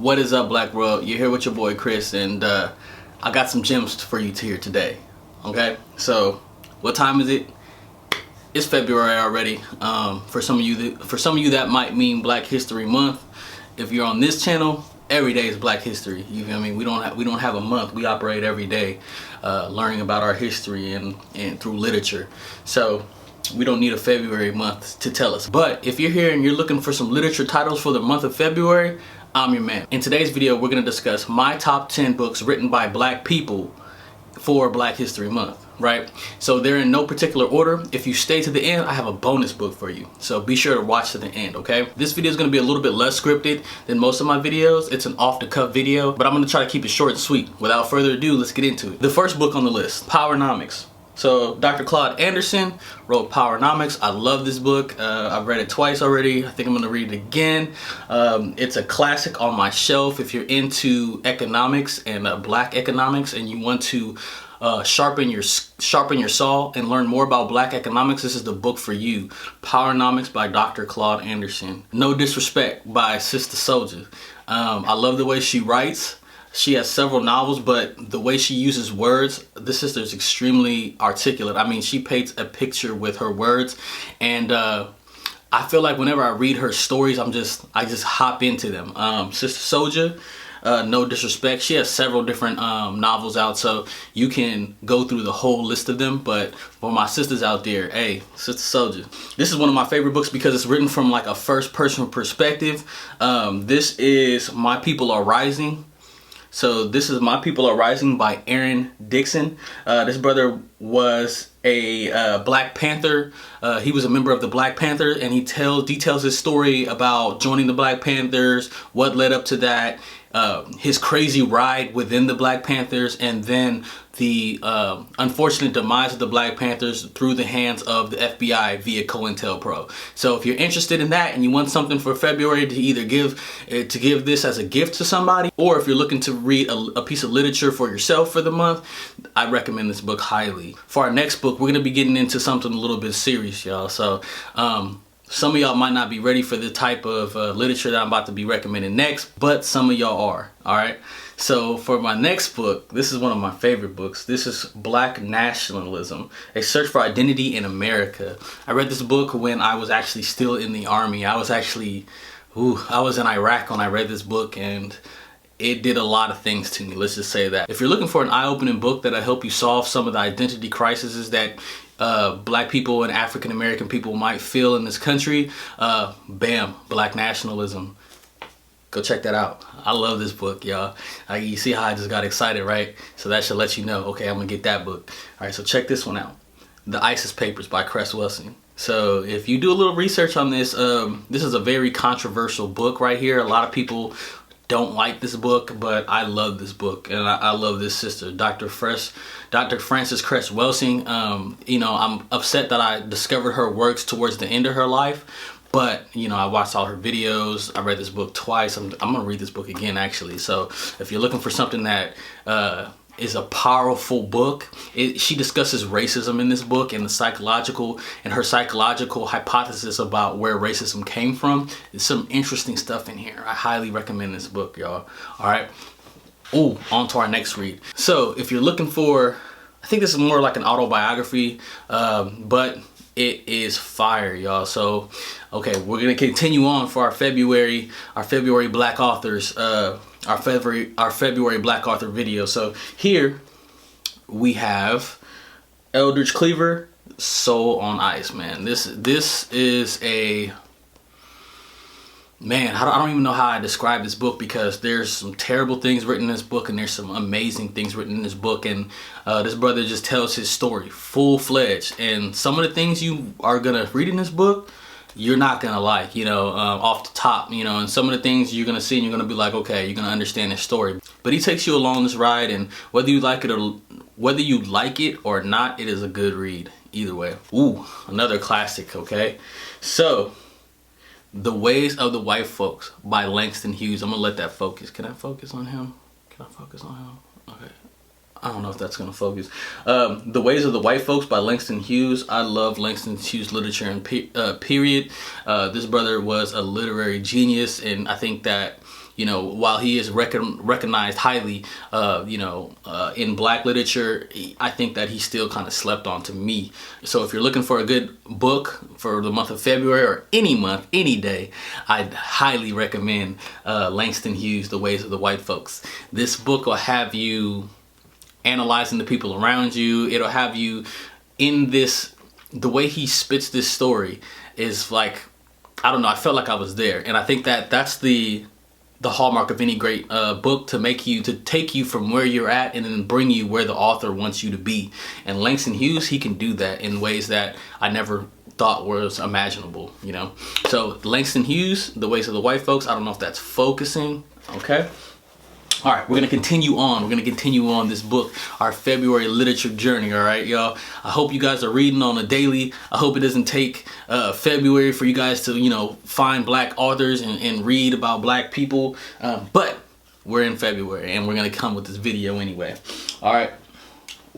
What is up, Black World? You're here with your boy Chris, and I got some gems for you to hear today. Okay, so what time is it? It's February already. For some of you that might mean Black History Month. If you're on this channel, every day is Black History. You feel me? We don't have a month. We operate every day, learning about our history and through literature. So we don't need a February month to tell us. But if you're here and you're looking for some literature titles for the month of February, I'm your man. In today's video, we're going to discuss my top 10 books written by Black people for Black History Month, right? So they're in no particular order. If you stay to the end, I have a bonus book for you. So be sure to watch to the end, okay? This video is going to be a little bit less scripted than most of my videos. It's an off-the-cuff video, but I'm going to try to keep it short and sweet. Without further ado, let's get into it. The first book on the list, Powernomics. So Dr. Claude Anderson wrote Powernomics. I love this book. I've read it twice already. I think I'm going to read it again. It's a classic on my shelf. If you're into economics and Black economics, and you want to sharpen your saw and learn more about Black economics, this is the book for you. Powernomics by Dr. Claude Anderson. No Disrespect by Sister Souljah. I love the way she writes. She has several novels, but the way she uses words, this sister is extremely articulate. I mean, she paints a picture with her words, and I feel like whenever I read her stories, I just hop into them. Sister Souljah, No Disrespect. She has several different novels out, so you can go through the whole list of them. But for my sisters out there, hey, Sister Souljah. This is one of my favorite books because it's written from like a first-person perspective. This is My People Are Rising. So this is My People Are Rising by Aaron Dixon. This brother was a Black Panther. He was a member of the Black Panther, and he details his story about joining the Black Panthers, what led up to that, his crazy ride within the Black Panthers, and then the unfortunate demise of the Black Panthers through the hands of the FBI via COINTELPRO. So if you're interested in that and you want something for February to either give this as a gift to somebody, or if you're looking to read a piece of literature for yourself for the month, I recommend this book highly. For our next book, we're going to be getting into something a little bit serious, y'all. So some of y'all might not be ready for the type of literature that I'm about to be recommending next, but some of y'all are, all right? So for my next book, this is one of my favorite books. This is Black Nationalism, A Search for Identity in America. I read this book when I was actually still in the Army. I was in Iraq when I read this book, and it did a lot of things to me, let's just say that. If you're looking for an eye-opening book that'll help you solve some of the identity crises that Black people and African American people might feel in this country, bam, Black Nationalism. Go check that out. I love this book, y'all. You see how I just got excited, right? So that should let you know, okay, I'm gonna get that book. All right, so check this one out. The ISIS Papers by Cress Welsing. So if you do a little research on this, this is a very controversial book right here. A lot of people don't like this book, but I love this book, and I love this sister, Dr. Frances Cress Welsing. You know, I'm upset that I discovered her works towards the end of her life, but you know, I watched all her videos. I read this book twice. I'm gonna read this book again, actually. So if you're looking for something that is a powerful book, she discusses racism in this book and her psychological hypothesis about where racism came from. There's some interesting stuff in here. I highly recommend this book, y'all. All right. Ooh, on to our next read. So if you're looking for, I think this is more like an autobiography, but it is fire, y'all. So okay, we're gonna continue on for our February Black authors, our February Black author video. So here we have Eldridge Cleaver, Soul on Ice, man. This is a man, I don't even know how I describe this book, because there's some terrible things written in this book and there's some amazing things written in this book, and this brother just tells his story full-fledged, and some of the things you are gonna read in this book you're not gonna like, you know, off the top, you know, and some of the things you're gonna see and you're gonna be like, okay, you're gonna understand his story. But he takes you along this ride, and whether you like it or not, it is a good read either way. Ooh, another classic, okay? So The Ways of the White Folks by Langston Hughes. I'm gonna let that focus. Can I focus on him? Okay. I don't know if that's gonna focus. The Ways of the White Folks by Langston Hughes. I love Langston Hughes literature and period. This brother was a literary genius, and I think that, you know, while he is recognized highly, in black literature, I think that he's still kind of slept on to me. So if you're looking for a good book for the month of February, or any month, any day, I'd highly recommend Langston Hughes' The Ways of the White Folks. This book will have you analyzing the people around you. It'll have you in this, the way he spits this story is like, I don't know, I felt like I was there. And I think that that's the hallmark of any great book, to take you from where you're at and then bring you where the author wants you to be. And Langston Hughes, he can do that in ways that I never thought was imaginable, you know. So Langston Hughes, The Ways of the White Folks. I don't know if that's focusing. Okay. All right, we're going to continue on. We're going to continue on this book, our February literature journey. All right, y'all. I hope you guys are reading on a daily. I hope it doesn't take February for you guys to, you know, find black authors and read about black people. But we're in February and we're going to come with this video anyway. All right.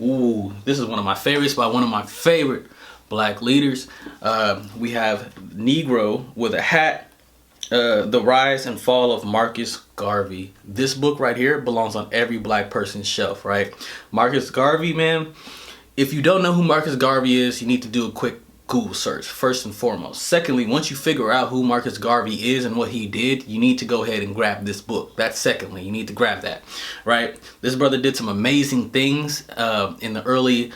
Ooh, this is one of my favorites by one of my favorite black leaders. We have Negro with a Hat. The Rise and Fall of Marcus Garvey. This book right here belongs on every black person's shelf, right? Marcus Garvey, man, if you don't know who Marcus Garvey is, you need to do a quick Google search, first and foremost. Secondly, once you figure out who Marcus Garvey is and what he did, you need to go ahead and grab this book. That's secondly, you need to grab that, right? This brother did some amazing things in the early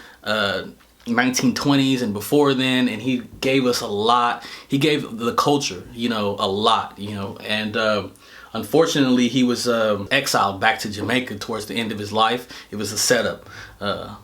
1920s and before then, and he gave us a lot. He gave the culture, you know, a lot, you know, and unfortunately he was exiled back to Jamaica towards the end of his life. It was a setup,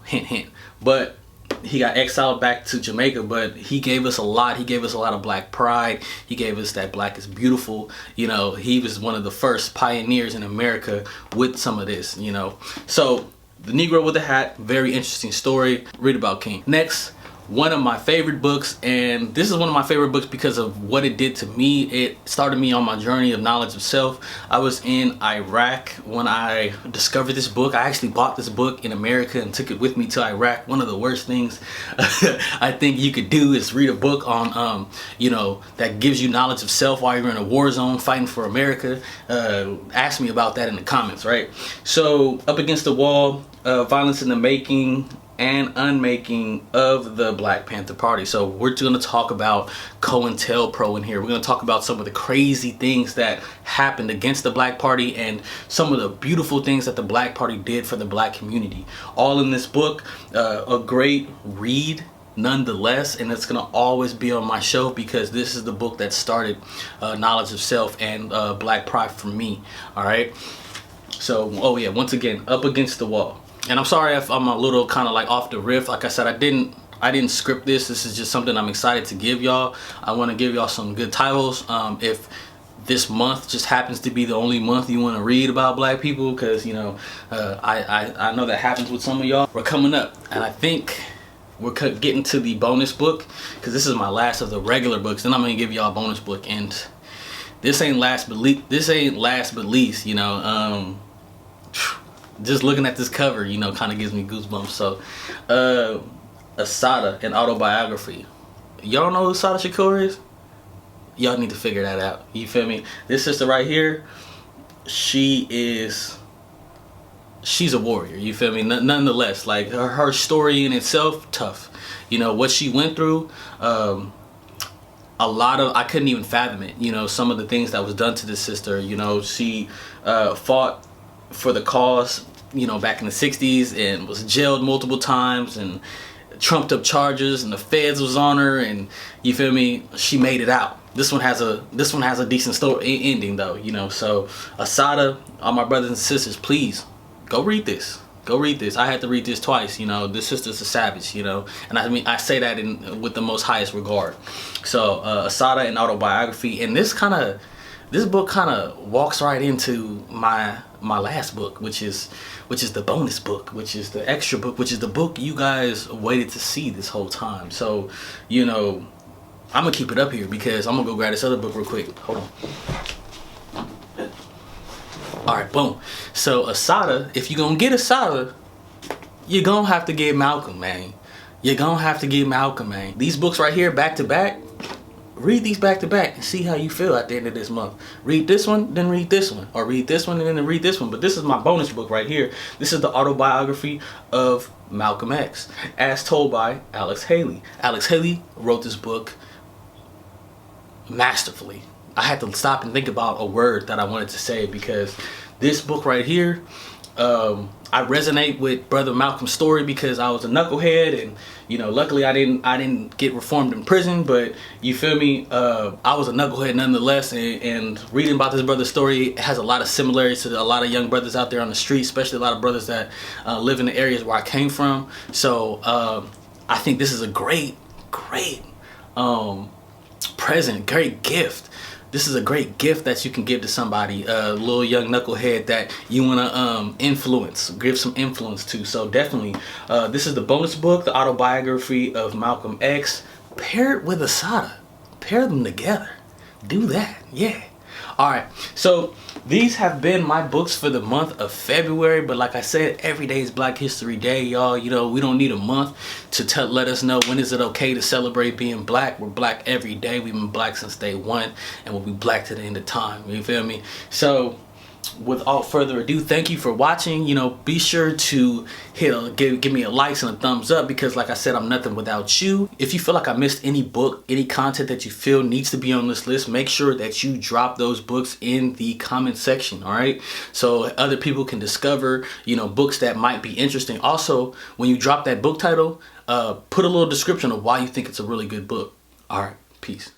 hint hint, but he got exiled back to Jamaica. But he gave us a lot. He gave us a lot of black pride. He gave us that black is beautiful, you know. He was one of the first pioneers in America with some of this, you know. So The Negro with a Hat, very interesting story. Read about King. Next, one of my favorite books, and this is one of my favorite books because of what it did to me. It started me on my journey of knowledge of self. I was in Iraq when I discovered this book. I actually bought this book in America and took it with me to Iraq. One of the worst things I think you could do is read a book on, you know, that gives you knowledge of self while you're in a war zone fighting for America. Ask me about that in the comments, right? So, Up Against the Wall, Violence in the Making and Unmaking of the Black Panther Party. So we're going to talk about COINTELPRO in here. We're going to talk about some of the crazy things that happened against the Black Party and some of the beautiful things that the Black Party did for the black community. All in this book, a great read nonetheless, and it's going to always be on my shelf because this is the book that started knowledge of self and black pride for me. All right. So, oh yeah, once again, Up Against the Wall. And I'm sorry if I'm a little kind of like off the riff. Like I said, I didn't script this. This is just something I'm excited to give y'all. I want to give y'all some good titles. If this month just happens to be the only month you want to read about black people, because, you know, I know that happens with some of y'all. We're coming up, and I think we're getting to the bonus book, because this is my last of the regular books. Then I'm gonna give y'all a bonus book, and this ain't last but least, you know. Just looking at this cover, you know, kind of gives me goosebumps. So, Asada, an autobiography. Y'all know who Asada Shakur is? Y'all need to figure that out. You feel me? This sister right here, she's a warrior. You feel me? Nonetheless, like her story in itself, tough. You know what she went through. A lot of, I couldn't even fathom it. You know, some of the things that was done to this sister. You know, she fought for the cause, you know, back in the 60s, and was jailed multiple times and trumped up charges, and the feds was on her, and you feel me, she made it out. This one has a decent story ending though, you know. So Asada, all my brothers and sisters, please go read this. Go read this. I had to read this twice, you know. This sister's a savage, you know, and I mean I say that with the most highest regard. So Asada, an autobiography, and this book kind of walks right into my last book, which is the bonus book, which is the extra book, which is the book you guys waited to see this whole time. So, you know, I'm gonna keep it up here because I'm gonna go grab this other book real quick. Hold on. All right, boom. So Asada, if you're gonna get Asada, you're gonna have to get Malcolm, man. You're gonna have to get Malcolm, man. These books right here, back to back, read these back to back and see how you feel at the end of this month. Read this one, then read this one, or read this one and then read this one. But this is my bonus book right here. This is the autobiography of Malcolm X, as told by Alex Haley. Alex Haley wrote this book masterfully. I had to stop and think about a word that I wanted to say, because this book right here, I resonate with Brother Malcolm's story, because I was a knucklehead, and you know, luckily I didn't get reformed in prison, but you feel me, I was a knucklehead nonetheless, and reading about this brother's story has a lot of similarities to a lot of young brothers out there on the street, especially a lot of brothers that live in the areas where I came from. So I think this is a great present, great gift. This is a great gift that you can give to somebody, a little young knucklehead that you want to influence, give some influence to. So definitely, this is the bonus book, the autobiography of Malcolm X. Pair it with Asada. Pair them together. Do that. Yeah. All right. So these have been my books for the month of February. But like I said, every day is Black History Day, y'all. You know, we don't need a month to let us know when is it okay to celebrate being black. We're black every day. We've been black since day one, and we'll be black to the end of time. You feel me? So without further ado, thank you for watching. You know, be sure to give me a like and a thumbs up, because like I said, I'm nothing without you. If you feel like I missed any book, any content that you feel needs to be on this list, make sure that you drop those books in the comment section. All right, so other people can discover, you know, books that might be interesting. Also, when you drop that book title, put a little description of why you think it's a really good book. All right, peace.